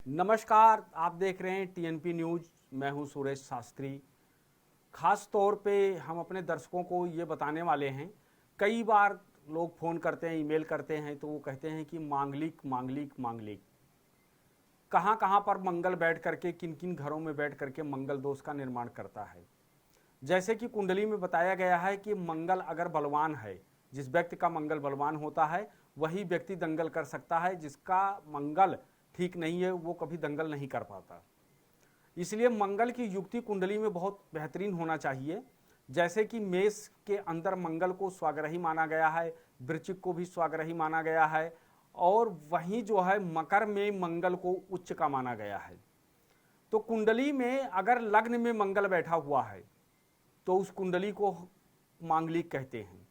नमस्कार, आप देख रहे हैं टीएनपी न्यूज। मैं हूं सुरेश शास्त्री। खास तौर पे हम अपने दर्शकों को ये बताने वाले हैं, कई बार लोग फ़ोन करते हैं, ईमेल करते हैं, तो वो कहते हैं कि मांगलिक मांगलिक मांगलिक। कहाँ कहाँ पर मंगल बैठ करके, किन किन घरों में बैठ करके मंगल दोष का निर्माण करता है। जैसे कि कुंडली में बताया गया है कि मंगल अगर बलवान है, जिस व्यक्ति का मंगल बलवान होता है वही व्यक्ति दंगल कर सकता है। जिसका मंगल ठीक नहीं है वो कभी दंगल नहीं कर पाता। इसलिए मंगल की युक्ति कुंडली में बहुत बेहतरीन होना चाहिए। जैसे कि मेष के अंदर मंगल को स्वाग्रही माना गया है, वृश्चिक को भी स्वाग्रही माना गया है, और वहीं जो है मकर में मंगल को उच्च का माना गया है। तो कुंडली में अगर लग्न में मंगल बैठा हुआ है तो उस कुंडली को मांगलिक कहते हैं।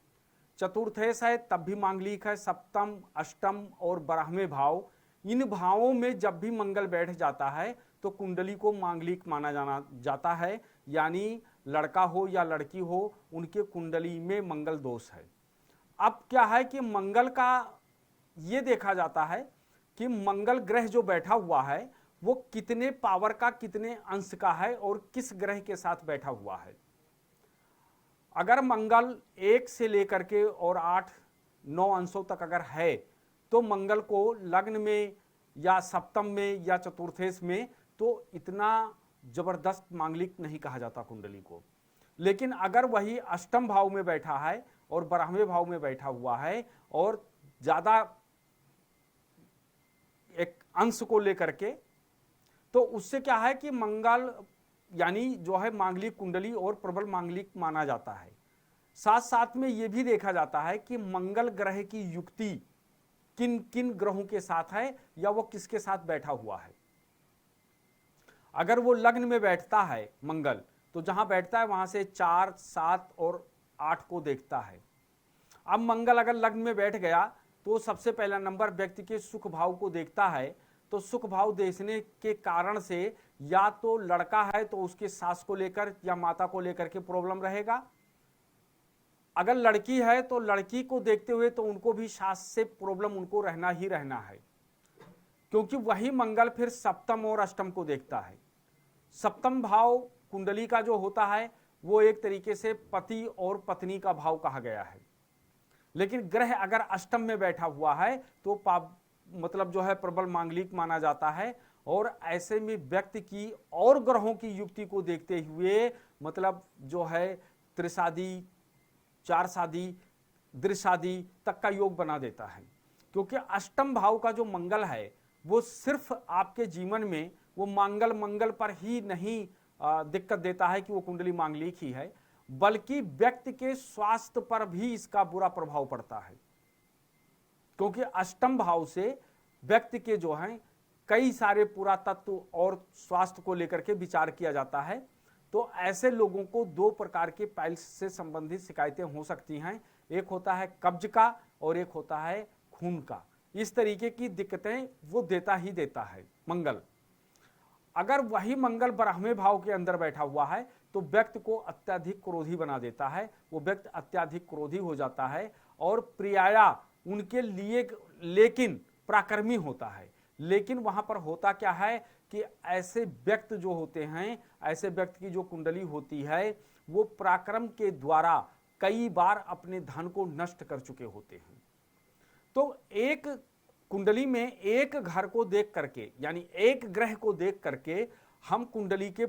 चतुर्थेश है तब भी मांगलिक है। सप्तम, अष्टम और 12वें भाव, इन भावों में जब भी मंगल बैठ जाता है तो कुंडली को मांगलिक माना जाता है। यानी लड़का हो या लड़की हो, उनके कुंडली में मंगल दोष है। अब क्या है कि मंगल का ये देखा जाता है कि मंगल ग्रह जो बैठा हुआ है वो कितने पावर का, कितने अंश का है और किस ग्रह के साथ बैठा हुआ है। अगर मंगल 1 से लेकर के और 8-9 अंशों तक अगर है तो मंगल को लग्न में या सप्तम में या चतुर्थेश में तो इतना जबरदस्त मांगलिक नहीं कहा जाता कुंडली को। लेकिन अगर वही अष्टम भाव में बैठा है और 12वें भाव में बैठा हुआ है और ज्यादा एक अंश को लेकर के, तो उससे क्या है कि मंगल यानी जो है मांगलिक कुंडली और प्रबल मांगलिक माना जाता है। साथ साथ में यह भी देखा जाता है कि मंगल ग्रह की युक्ति किन किन ग्रहों के साथ है या वो किसके साथ बैठा हुआ है। अगर वो लग्न में बैठता है मंगल, तो जहां बैठता है वहां से 4, 7 और 8 को देखता है। अब मंगल अगर लग्न में बैठ गया तो सबसे पहला नंबर व्यक्ति के सुख भाव को देखता है। तो सुख भाव देखने के कारण से या तो लड़का है तो उसके सास को लेकर या माता को लेकर के प्रॉब्लम रहेगा। अगर लड़की है तो लड़की को देखते हुए तो उनको भी सास से प्रॉब्लम उनको रहना ही रहना है, क्योंकि वही मंगल फिर सप्तम और अष्टम को देखता है। सप्तम भाव कुंडली का जो होता है वो एक तरीके से पति और पत्नी का भाव कहा गया है। लेकिन ग्रह अगर अष्टम में बैठा हुआ है तो मतलब जो है प्रबल मांगलिक माना जाता है। और ऐसे में व्यक्ति की और ग्रहों की युक्ति को देखते हुए मतलब जो है त्रिशादी, 4 शादी, द्विशादी तक का योग बना देता है। क्योंकि अष्टम भाव का जो मंगल है वो सिर्फ आपके जीवन में वो मंगल पर ही नहीं दिक्कत देता है कि वो कुंडली मांगलिक ही है, बल्कि व्यक्ति के स्वास्थ्य पर भी इसका बुरा प्रभाव पड़ता है। क्योंकि अष्टम भाव से व्यक्ति के जो हैं कई सारे पुरातत्व और स्वास्थ्य को लेकर के विचार किया जाता है। तो ऐसे लोगों को 2 प्रकार के पाइल्स से संबंधित शिकायतें हो सकती हैं। एक होता है कब्ज का और एक होता है खून का। इस तरीके की दिक्कतें वो देता ही देता है मंगल। अगर वही मंगल 12वें भाव के अंदर बैठा हुआ है तो व्यक्ति को अत्यधिक क्रोधी बना देता है। वो व्यक्ति अत्यधिक क्रोधी हो जाता है और प्रियाया उनके लिए लेकिन पराक्रमी होता है। लेकिन वहां पर होता क्या है कि ऐसे व्यक्ति जो होते हैं, ऐसे व्यक्ति की जो कुंडली होती है वो पराक्रम के द्वारा कई बार अपने धन को नष्ट कर चुके होते हैं। तो एक कुंडली में एक घर को देख करके यानी एक ग्रह को देख करके हम कुंडली के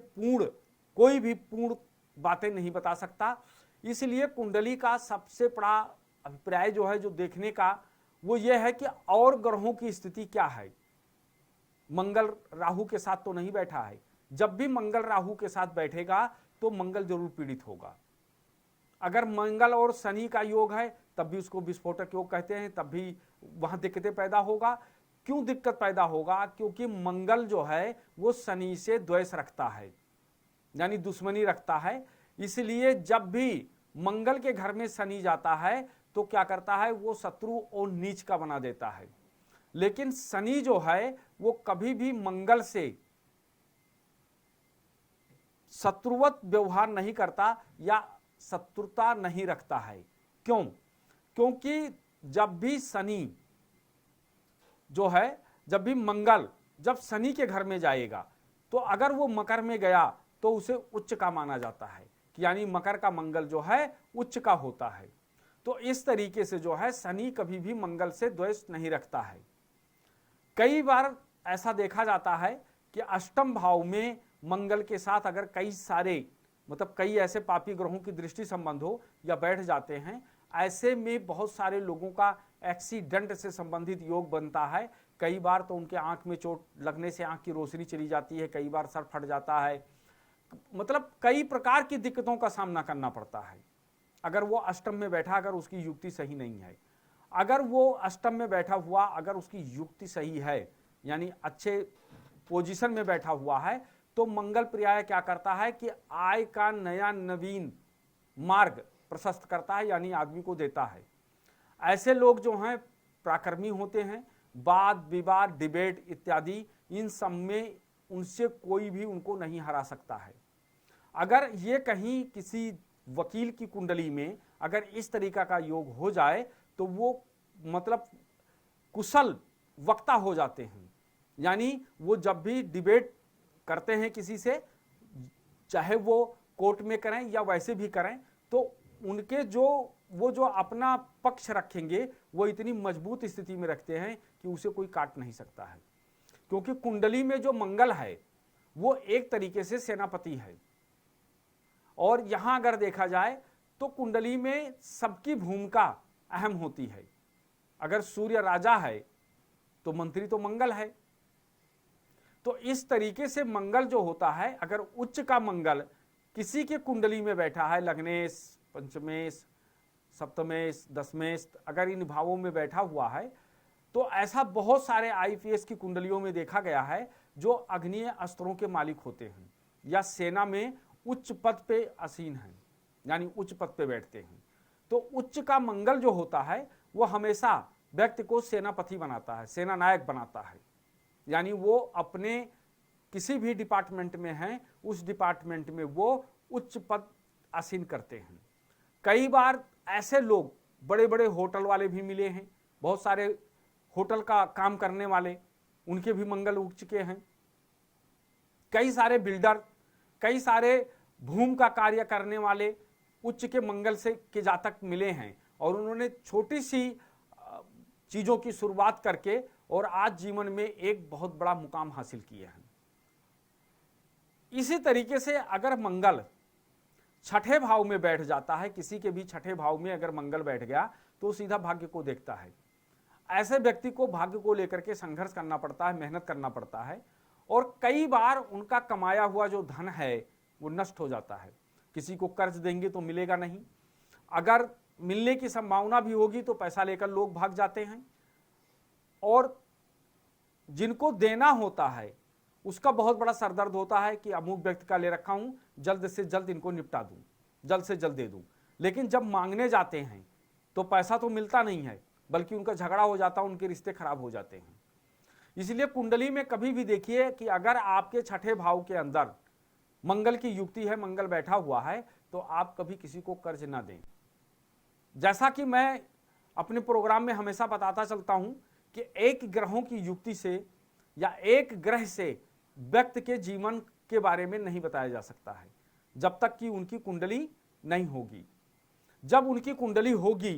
कोई भी पूर्ण बातें नहीं बता सकता। इसलिए कुंडली का सबसे बड़ा अभिप्राय जो है जो देखने का वो ये है कि और ग्रहों की स्थिति क्या है। मंगल राहु के साथ तो नहीं बैठा है। जब भी मंगल राहु के साथ बैठेगा तो मंगल जरूर पीड़ित होगा। अगर मंगल और शनि का योग है तब भी उसको विस्फोटक योग कहते हैं, तब भी वहां दिक्कतें पैदा होगा। क्यों दिक्कत पैदा होगा? क्योंकि मंगल जो है वो शनि से द्वेष रखता है, यानी दुश्मनी रखता है। इसलिए जब भी मंगल के घर में शनि जाता है तो क्या करता है, वो शत्रु और नीच का बना देता है। लेकिन शनि जो है वो कभी भी मंगल से शत्रुवत व्यवहार नहीं करता या शत्रुता नहीं रखता है। क्यों? क्योंकि जब भी शनि जो है, जब भी मंगल जब शनि के घर में जाएगा तो अगर वो मकर में गया तो उसे उच्च का माना जाता है, कि यानी मकर का मंगल जो है उच्च का होता है। तो इस तरीके से जो है शनि कभी भी मंगल से द्वेष नहीं रखता है। कई बार ऐसा देखा जाता है कि अष्टम भाव में मंगल के साथ अगर कई सारे मतलब कई ऐसे पापी ग्रहों की दृष्टि संबंध हो या बैठ जाते हैं, ऐसे में बहुत सारे लोगों का एक्सीडेंट से संबंधित योग बनता है। कई बार तो उनके आंख में चोट लगने से आंख की रोशनी चली जाती है, कई बार सर फट जाता है, मतलब कई प्रकार की दिक्कतों का सामना करना पड़ता है अगर वो अष्टम में बैठा, अगर उसकी युक्ति सही नहीं है। अगर वो अष्टम में बैठा हुआ, अगर उसकी युक्ति सही है, यानी अच्छे पोजीशन में बैठा हुआ है, तो मंगल पर्याय क्या करता है कि आय का नया नवीन मार्ग प्रशस्त करता है, यानी आदमी को देता है। ऐसे लोग जो हैं पराक्रमी होते हैं, वाद विवाद डिबेट इत्यादि इन सब में उनसे कोई भी उनको नहीं हरा सकता है। अगर ये कहीं किसी वकील की कुंडली में अगर इस तरीका का योग हो जाए तो वो मतलब कुशल वक्ता हो जाते हैं, यानी वो जब भी डिबेट करते हैं किसी से, चाहे वो कोर्ट में करें या वैसे भी करें, तो उनके जो अपना पक्ष रखेंगे वो इतनी मजबूत स्थिति में रखते हैं कि उसे कोई काट नहीं सकता है। क्योंकि कुंडली में जो मंगल है वो एक तरीके से सेनापति है, और यहां अगर देखा जाए तो कुंडली में सबकी भूमिका अहम होती है। अगर सूर्य राजा है तो मंत्री तो मंगल है। तो इस तरीके से मंगल जो होता है, अगर उच्च का मंगल किसी के कुंडली में बैठा है, लग्नेश, पंचमेश, सप्तमेश, दशमेश, अगर इन भावों में बैठा हुआ है, तो ऐसा बहुत सारे आईपीएस की कुंडलियों में देखा गया है जो अग्निय अस्त्रों के मालिक होते हैं या सेना में उच्च पद पे आसीन हैं, यानी उच्च पद पे बैठते हैं। तो उच्च का मंगल जो होता है वो हमेशा व्यक्ति को सेनापति बनाता है, सेना नायक बनाता है, यानी वो अपने किसी भी डिपार्टमेंट में हैं, उस डिपार्टमेंट में वो उच्च पद आसीन करते हैं। कई बार ऐसे लोग बड़े बड़े होटल वाले भी मिले हैं, बहुत सारे होटल का काम करने वाले, उनके भी मंगल उच्च के हैं। कई सारे बिल्डर, कई सारे भूमि का कार्य करने वाले उच्च के मंगल से के जातक मिले हैं, और उन्होंने छोटी सी चीजों की शुरुआत करके और आज जीवन में एक बहुत बड़ा मुकाम हासिल किए हैं। इसी तरीके से अगर मंगल छठे भाव में बैठ जाता है, किसी के भी छठे भाव में अगर मंगल बैठ गया तो सीधा भाग्य को देखता है। ऐसे व्यक्ति को भाग्य को लेकर के संघर्ष करना पड़ता है, मेहनत करना पड़ता है, और कई बार उनका कमाया हुआ जो धन है वो नष्ट हो जाता है। किसी को कर्ज देंगे तो मिलेगा नहीं, अगर मिलने की संभावना भी होगी तो पैसा लेकर लोग भाग जाते हैं, और जिनको देना होता है उसका बहुत बड़ा सरदर्द होता है कि अमुक व्यक्ति का ले रखा हूं, जल्द से जल्द इनको निपटा दूं, जल्द से जल्द दे दूं। लेकिन जब मांगने जाते हैं तो पैसा तो मिलता नहीं है, बल्कि उनका झगड़ा हो जाता है, उनके रिश्ते खराब हो जाते हैं। इसलिए कुंडली में कभी भी देखिए कि अगर आपके छठे भाव के अंदर मंगल की युक्ति है, मंगल बैठा हुआ है, तो आप कभी किसी को कर्ज ना दें। जैसा कि मैं अपने प्रोग्राम में हमेशा बताता चलता हूं कि एक ग्रहों की युक्ति से या एक ग्रह से व्यक्ति के जीवन के बारे में नहीं बताया जा सकता है जब तक कि उनकी कुंडली नहीं होगी। जब उनकी कुंडली होगी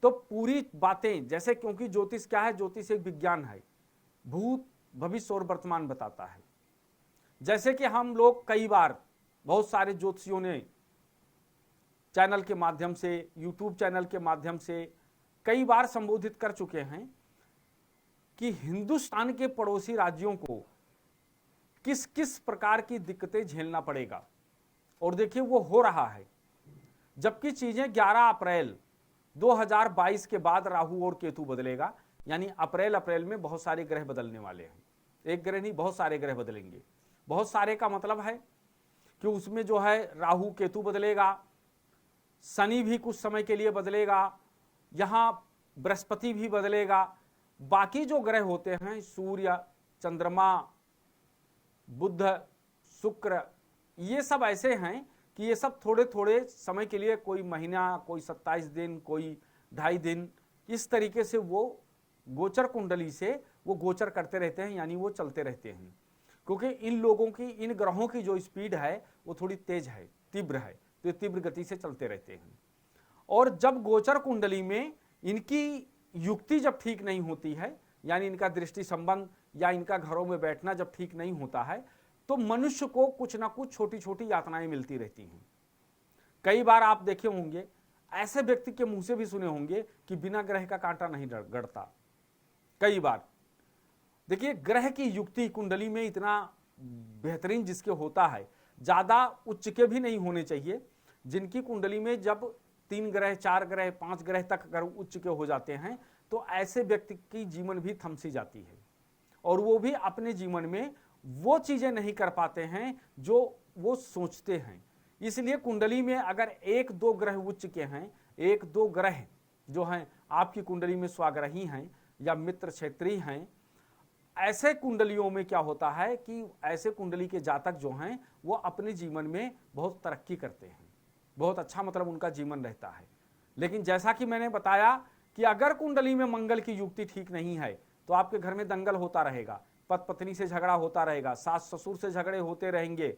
तो पूरी बातें, जैसे क्योंकि ज्योतिष क्या है, ज्योतिष एक विज्ञान है, भूत भविष्य और वर्तमान बताता है। जैसे कि हम लोग कई बार बहुत सारे ज्योतिषियों ने चैनल के माध्यम से, यूट्यूब चैनल के माध्यम से कई बार संबोधित कर चुके हैं कि हिंदुस्तान के पड़ोसी राज्यों को किस किस प्रकार की दिक्कतें झेलना पड़ेगा, और देखिए वो हो रहा है। जबकि चीजें 11 अप्रैल 2022 के बाद राहु और केतु बदलेगा, यानी अप्रैल में बहुत सारे ग्रह बदलने वाले हैं। एक ग्रह नहीं, बहुत सारे ग्रह बदलेंगे। बहुत सारे का मतलब है कि उसमें जो है राहु केतु बदलेगा, शनि भी कुछ समय के लिए बदलेगा, यहां बृहस्पति भी बदलेगा, बाकी जो ग्रह होते हैं सूर्य, चंद्रमा, बुध, शुक्र, ये सब ऐसे हैं कि ये सब थोड़े थोड़े समय के लिए, कोई महीना, कोई 27 दिन, कोई 2.5 दिन, इस तरीके से वो गोचर कुंडली से वो गोचर करते रहते हैं, यानी वो चलते रहते हैं, क्योंकि इन लोगों की, इन ग्रहों की जो स्पीड है वो थोड़ी तेज है, तीव्र है, तो ये तीव्र गति से चलते रहते हैं। और जब गोचर कुंडली में इनकी युक्ति जब ठीक नहीं होती है, यानी इनका दृष्टि संबंध या इनका घरों में बैठना जब ठीक नहीं होता है, तो मनुष्य को कुछ ना कुछ छोटी छोटी यातनाएं मिलती रहती हैं। कई बार आप देखे होंगे, ऐसे व्यक्ति के मुंह से भी सुने होंगे कि बिना ग्रह का कांटा नहीं गड़ता। कई बार देखिए, ग्रह की युक्ति कुंडली में इतना बेहतरीन जिसके होता है, ज्यादा उच्च के भी नहीं होने चाहिए। जिनकी कुंडली में जब 3 ग्रह, 4 ग्रह, 5 ग्रह तक अगर उच्च के हो जाते हैं, तो ऐसे व्यक्ति की जीवन भी थमसी जाती है और वो भी अपने जीवन में वो चीजें नहीं कर पाते हैं जो वो सोचते हैं। इसलिए कुंडली में अगर 1-2 ग्रह उच्च के हैं, 1-2 ग्रह जो हैं आपकी कुंडली में स्वाग्रही हैं या मित्र क्षेत्रीय हैं, ऐसे कुंडलियों में क्या होता है कि ऐसे कुंडली के जातक जो हैं वो अपने जीवन में बहुत तरक्की करते हैं, बहुत अच्छा मतलब उनका जीवन रहता है। लेकिन जैसा कि मैंने बताया कि अगर कुंडली में मंगल की युक्ति ठीक नहीं है तो आपके घर में दंगल होता रहेगा, पति पत्नी से झगड़ा होता रहेगा, सास ससुर से झगड़े होते रहेंगे,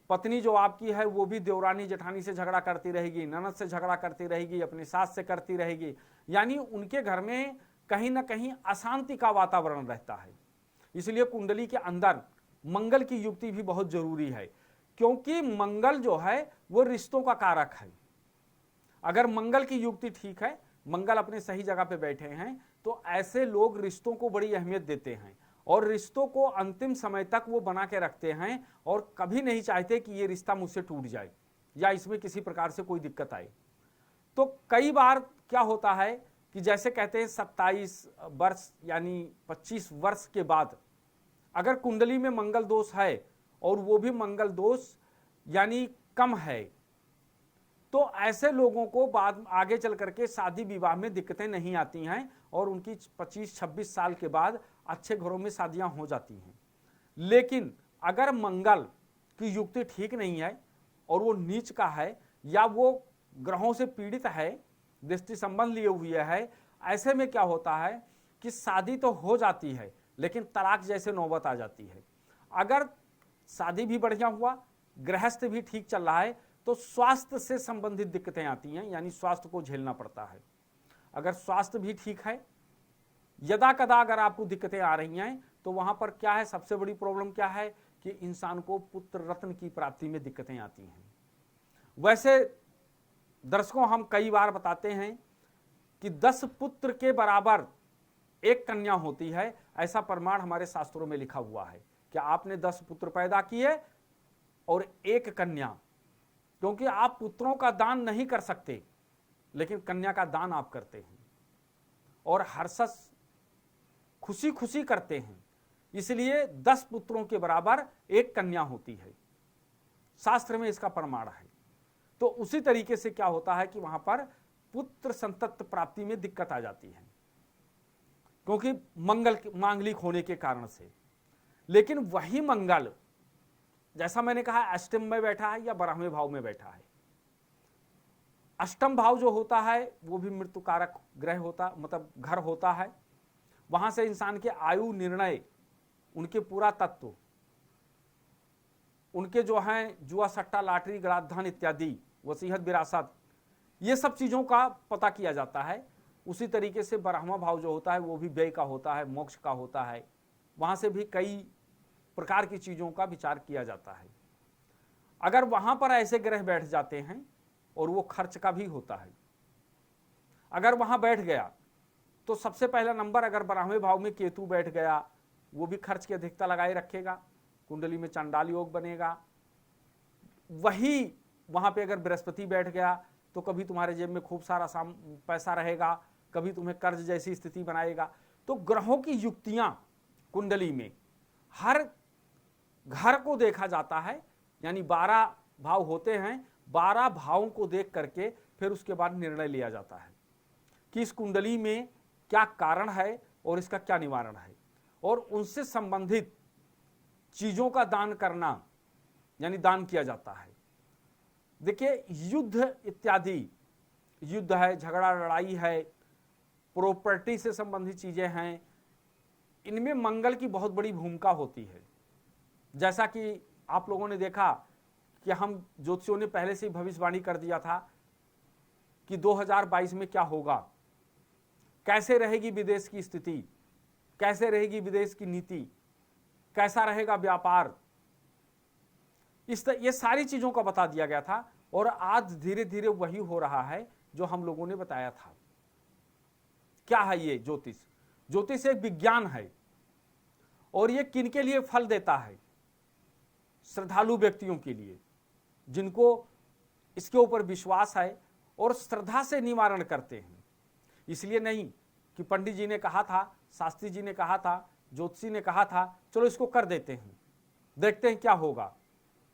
पत्नी जो आपकी है वो भी देवरानी जेठानी से झगड़ा करती रहेगी, ननद से झगड़ा करती रहेगी, अपनी सास से करती रहेगी, यानी उनके घर में कहीं ना कहीं अशांति का वातावरण रहता है। इसलिए कुंडली के अंदर मंगल की युक्ति भी बहुत जरूरी है, क्योंकि मंगल जो है वो रिश्तों का कारक है। अगर मंगल की युक्ति ठीक है, मंगल अपने सही जगह पे बैठे हैं, तो ऐसे लोग रिश्तों को बड़ी अहमियत देते हैं और रिश्तों को अंतिम समय तक वो बना के रखते हैं और कभी नहीं चाहते कि ये रिश्ता मुझसे टूट जाए या इसमें किसी प्रकार से कोई दिक्कत आए। तो कई बार क्या होता है कि जैसे कहते हैं 27 वर्ष यानी 25 वर्ष के बाद अगर कुंडली में मंगल दोष है और वो भी मंगल दोष यानी कम है, तो ऐसे लोगों को बाद आगे चल करके शादी विवाह में दिक्कतें नहीं आती हैं और उनकी 25-26 साल के बाद अच्छे घरों में शादियां हो जाती हैं। लेकिन अगर मंगल की युक्ति ठीक नहीं है और वो नीच का है या वो ग्रहों से पीड़ित है, दृष्टि संबंध लिए हुए है, ऐसे में क्या होता है कि शादी तो हो जाती है लेकिन तलाक जैसे नौबत आ जाती है। अगर शादी भी बढ़िया हुआ, गृहस्थ भी ठीक चल रहा है, तो स्वास्थ्य से संबंधित दिक्कतें आती हैं, यानी स्वास्थ्य को झेलना पड़ता है। अगर स्वास्थ्य भी ठीक है, यदा कदा अगर आपको दिक्कतें आ रही हैं, तो वहां पर क्या है, सबसे बड़ी प्रॉब्लम क्या है कि इंसान को पुत्र रत्न की प्राप्ति में दिक्कतें आती हैं। वैसे दर्शकों, हम कई बार बताते हैं कि 10 पुत्र के बराबर एक कन्या होती है, ऐसा प्रमाण हमारे शास्त्रों में लिखा हुआ है कि आपने 10 पुत्र पैदा किए और एक कन्या, क्योंकि आप पुत्रों का दान नहीं कर सकते लेकिन कन्या का दान आप करते हैं और हर्षस खुशी खुशी करते हैं, इसलिए 10 पुत्रों के बराबर एक कन्या होती है, शास्त्र में इसका प्रमाण है। तो उसी तरीके से क्या होता है कि वहां पर पुत्र संतति प्राप्ति में दिक्कत आ जाती है, क्योंकि मंगल मांगलिक होने के कारण से। लेकिन वही मंगल, जैसा मैंने कहा, अष्टम में बैठा है या 12वें भाव में बैठा है। अष्टम भाव जो होता है वो भी मृत्यु कारक ग्रह होता, मतलब घर होता है। वहां से इंसान के आयु, निर्णय, उनके पूरा तत्व, उनके जो हैं जुआ सट्टा लॉटरी गलाधन इत्यादि, वसीयत विरासत, ये सब चीजों का पता किया जाता है। उसी तरीके से 12वां भाव जो होता है वो भी व्यय का होता है, मोक्ष का होता है, वहां से भी कई प्रकार की चीजों का विचार किया जाता है। अगर वहां पर ऐसे ग्रह बैठ जाते हैं और वो खर्च का भी होता है, अगर वहां बैठ गया तो सबसे पहला नंबर, अगर 12वें भाव में केतु बैठ गया वो भी खर्च की अधिकता लगाए रखेगा, कुंडली में चंडाल योग बनेगा। वही वहां पे अगर बृहस्पति बैठ गया तो कभी तुम्हारे जेब में खूब सारा पैसा रहेगा, कभी तुम्हें कर्ज जैसी स्थिति बनाएगा। तो ग्रहों की युक्तियां कुंडली में हर घर को देखा जाता है, यानी 12 भाव होते हैं, 12 भावों को देख करके फिर उसके बाद निर्णय लिया जाता है कि इस कुंडली में क्या कारण है और इसका क्या निवारण है, और उनसे संबंधित चीजों का दान करना, यानी दान किया जाता है। देखिए, युद्ध इत्यादि, युद्ध है, झगड़ा लड़ाई है, प्रॉपर्टी से संबंधित चीजें हैं, इनमें मंगल की बहुत बड़ी भूमिका होती है। जैसा कि आप लोगों ने देखा कि हम ज्योतिषियों ने पहले से ही भविष्यवाणी कर दिया था कि 2022 में क्या होगा, कैसे रहेगी विदेश की स्थिति, कैसे रहेगी विदेश की नीति, कैसा रहेगा व्यापार, ये सारी चीजों का बता दिया गया था। और आज धीरे धीरे वही हो रहा है जो हम लोगों ने बताया था। क्या है ये ज्योतिष? ज्योतिष एक विज्ञान है और ये किनके लिए फल देता है? श्रद्धालु व्यक्तियों के लिए, जिनको इसके ऊपर विश्वास है और श्रद्धा से निवारण करते हैं। इसलिए नहीं कि पंडित जी ने कहा था, शास्त्री जी ने कहा था, ज्योतिषी ने कहा था, चलो इसको कर देते हैं, देखते हैं क्या होगा।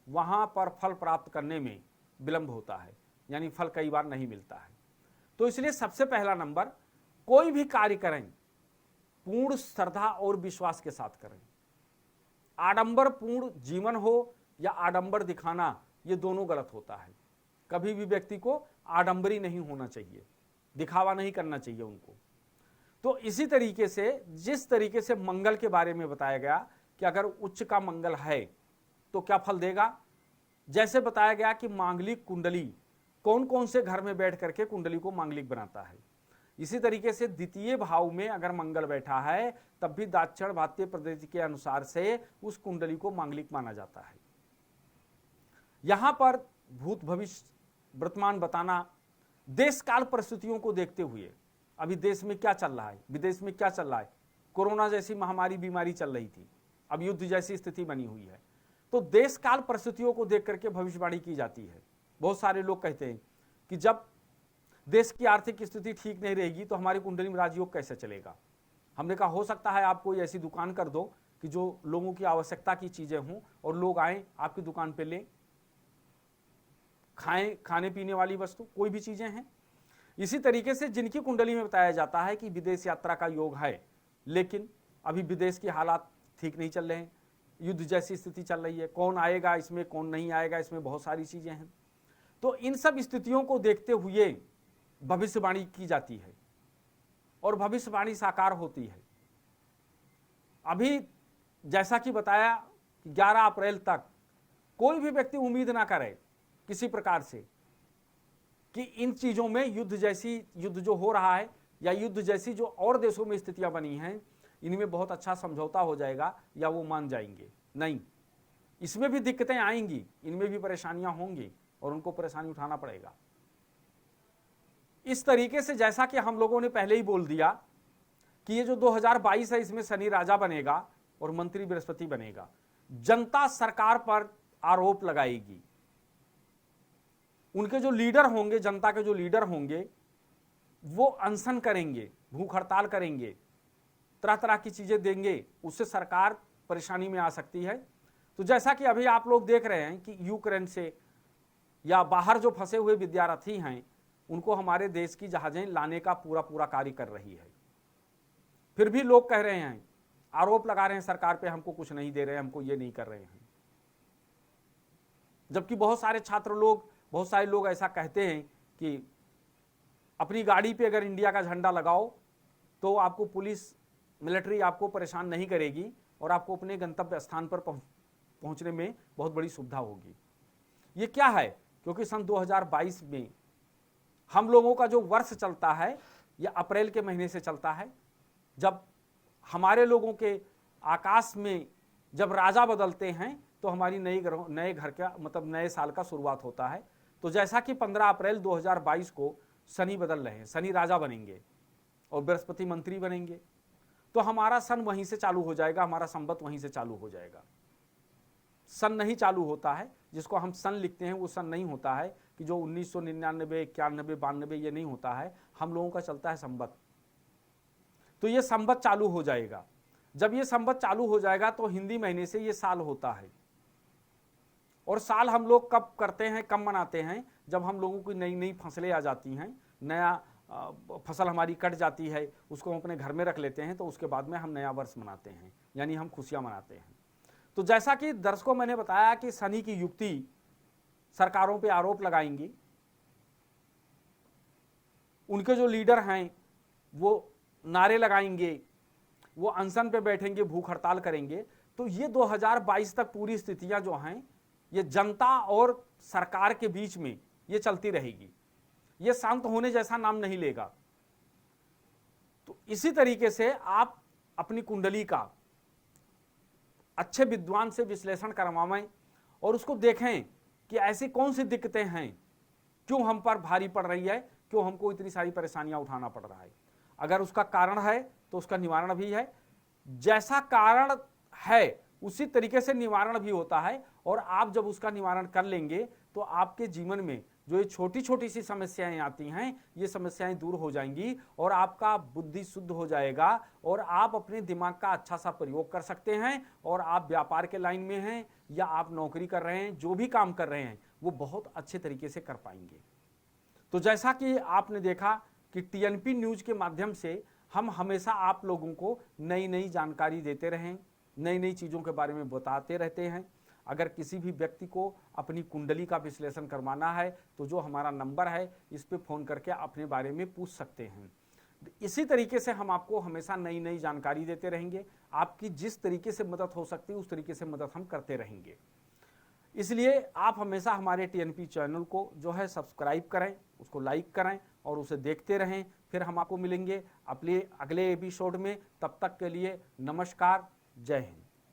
वहां पर फल प्राप्त करने में विलंब होता है, यानी फल कई बार नहीं मिलता है। तो इसलिए सबसे पहला नंबर, कोई भी कार्य करें पूर्ण श्रद्धा और विश्वास के साथ करें। आडंबर पूर्ण जीवन हो या आडंबर दिखाना, ये दोनों गलत होता है। कभी भी व्यक्ति को आडंबरी नहीं होना चाहिए, दिखावा नहीं करना चाहिए उनको। तो इसी तरीके से जिस तरीके से मंगल के बारे में बताया गया कि अगर उच्च का मंगल है तो क्या फल देगा, जैसे बताया गया कि मांगलिक कुंडली कौन कौन से घर में बैठ करके कुंडली को मांगलिक बनाता है, इसी तरीके से द्वितीय भाव में अगर मंगल बैठा है तब भी दाक्षिण भारतीय पद्धति के अनुसार से उस कुंडली को मांगलिक माना जाता है। यहां पर भूत भविष्य वर्तमान बताना, देश काल परिस्थितियों को देखते हुए, अभी देश में क्या चल रहा है, विदेश में क्या चल रहा है, कोरोना जैसी महामारी बीमारी चल रही थी, अब युद्ध जैसी स्थिति बनी हुई है। तो देश काल परिस्थितियों को देख करके भविष्यवाणी की जाती है। बहुत सारे लोग कहते हैं कि जब देश की आर्थिक स्थिति ठीक नहीं रहेगी तो हमारी कुंडली में राजयोग कैसे चलेगा। हमने कहा हो सकता है आप कोई ऐसी दुकान कर दो कि जो लोगों की आवश्यकता की चीजें हों और लोग आए आपकी दुकान पे लें, खाएं, खाने पीने वाली वस्तु कोई भी चीजें हैं। इसी तरीके से जिनकी कुंडली में बताया जाता है कि विदेश यात्रा का योग है, लेकिन अभी विदेश के हालात ठीक नहीं चल रहे हैं, युद्ध जैसी स्थिति चल रही है, कौन आएगा इसमें कौन नहीं आएगा, इसमें बहुत सारी चीजें हैं। तो इन सब स्थितियों को देखते हुए भविष्यवाणी की जाती है और भविष्यवाणी साकार होती है। अभी जैसा कि बताया 11 अप्रैल तक कोई भी व्यक्ति उम्मीद ना करे किसी प्रकार से कि इन चीजों में युद्ध जो हो रहा है या युद्ध जैसी जो और देशों में स्थितियां बनी हैं, इनमें बहुत अच्छा समझौता हो जाएगा या वो मान जाएंगे। नहीं, इसमें भी दिक्कतें आएंगी, इनमें भी परेशानियां होंगी और उनको परेशानी उठाना पड़ेगा। इस तरीके से जैसा कि हम लोगों ने पहले ही बोल दिया कि ये जो 2022 है इसमें शनि राजा बनेगा और मंत्री बृहस्पति बनेगा। जनता सरकार पर आरोप लगाएगी, उनके जो लीडर होंगे, जनता के जो लीडर होंगे वो अनशन करेंगे, भूख हड़ताल करेंगे, तरह तरह की चीजें देंगे, उससे सरकार परेशानी में आ सकती है। तो जैसा कि अभी आप लोग देख रहे हैं कि यूक्रेन से या बाहर जो फंसे हुए विद्यार्थी हैं उनको हमारे देश की जहाजें लाने का पूरा पूरा कार्य कर रही है। फिर भी लोग कह रहे हैं, आरोप लगा रहे हैं सरकार पे, हमको कुछ नहीं दे रहे हैं, हमको ये नहीं कर रहे हैं। जबकि बहुत सारे लोग ऐसा कहते हैं कि अपनी गाड़ी पे अगर इंडिया का झंडा लगाओ तो आपको पुलिस मिलिट्री आपको परेशान नहीं करेगी और आपको अपने गंतव्य स्थान पर पहुंचने में बहुत बड़ी सुविधा होगी। ये क्या है? क्योंकि सन 2022 में हम लोगों का जो वर्ष चलता है यह अप्रैल के महीने से चलता है, जब हमारे लोगों के आकाश में जब राजा बदलते हैं तो हमारी नए घर का मतलब नए साल का शुरुआत होता है। तो जैसा कि 15 अप्रैल 2022 को शनि बदल रहे हैं, शनि राजा बनेंगे और बृहस्पति मंत्री बनेंगे, तो हमारा सन वहीं से चालू हो जाएगा, हमारा संवत वहीं से चालू हो जाएगा। सन नहीं चालू होता है, जिसको हम सन लिखते हैं वो सन नहीं होता है कि जो 1999, 91, 92 ये नहीं होता है, हम लोगों का चलता है संवत। तो ये संवत चालू हो जाएगा। जब ये संवत चालू हो जाएगा तो हिंदी महीने से ये साल होता है। और साल हम लोग कब करते हैं, कब मनाते हैं? जब हम लोगों की नई नई फसलें आ जाती हैं, नया फसल हमारी कट जाती है, उसको हम अपने घर में रख लेते हैं, तो उसके बाद में हम नया वर्ष मनाते हैं, यानी हम खुशियां मनाते हैं। तो जैसा कि दर्शकों मैंने बताया कि शनि की युक्ति सरकारों पे आरोप लगाएंगी, उनके जो लीडर हैं वो नारे लगाएंगे वो अनशन पे बैठेंगे, भूख हड़ताल करेंगे। तो ये 2022 तक पूरी स्थितियां जो हैं ये जनता और सरकार के बीच में ये चलती रहेगी, ये शांत होने जैसा नाम नहीं लेगा। तो इसी तरीके से आप अपनी कुंडली का अच्छे विद्वान से विश्लेषण करवाएं और उसको देखें कि ऐसी कौन सी दिक्कतें हैं, क्यों हम पर भारी पड़ रही है, क्यों हमको इतनी सारी परेशानियां उठाना पड़ रहा है। अगर उसका कारण है तो उसका निवारण भी है, जैसा कारण है उसी तरीके से निवारण भी होता है। और आप जब उसका निवारण कर लेंगे तो आपके जीवन में जो ये छोटी छोटी सी समस्याएं आती हैं ये समस्याएं दूर हो जाएंगी और आपका बुद्धि शुद्ध हो जाएगा और आप अपने दिमाग का अच्छा सा प्रयोग कर सकते हैं। और आप व्यापार के लाइन में हैं या आप नौकरी कर रहे हैं, जो भी काम कर रहे हैं वो बहुत अच्छे तरीके से कर पाएंगे। तो जैसा कि आपने देखा कि टीएनपी न्यूज के माध्यम से हम हमेशा आप लोगों को नई नई जानकारी देते रहें, नई नई चीज़ों के बारे में बताते रहते हैं। अगर किसी भी व्यक्ति को अपनी कुंडली का विश्लेषण करवाना है तो जो हमारा नंबर है इस पे फ़ोन करके अपने बारे में पूछ सकते हैं। इसी तरीके से हम आपको हमेशा नई नई जानकारी देते रहेंगे। आपकी जिस तरीके से मदद हो सकती है उस तरीके से मदद हम करते रहेंगे। इसलिए आप हमेशा हमारे टीएनपी चैनल को जो है सब्सक्राइब करें, उसको लाइक करें और उसे देखते रहें। फिर हम आपको मिलेंगे अपने अगले एपिसोड में। तब तक के लिए नमस्कार, जय हिंद।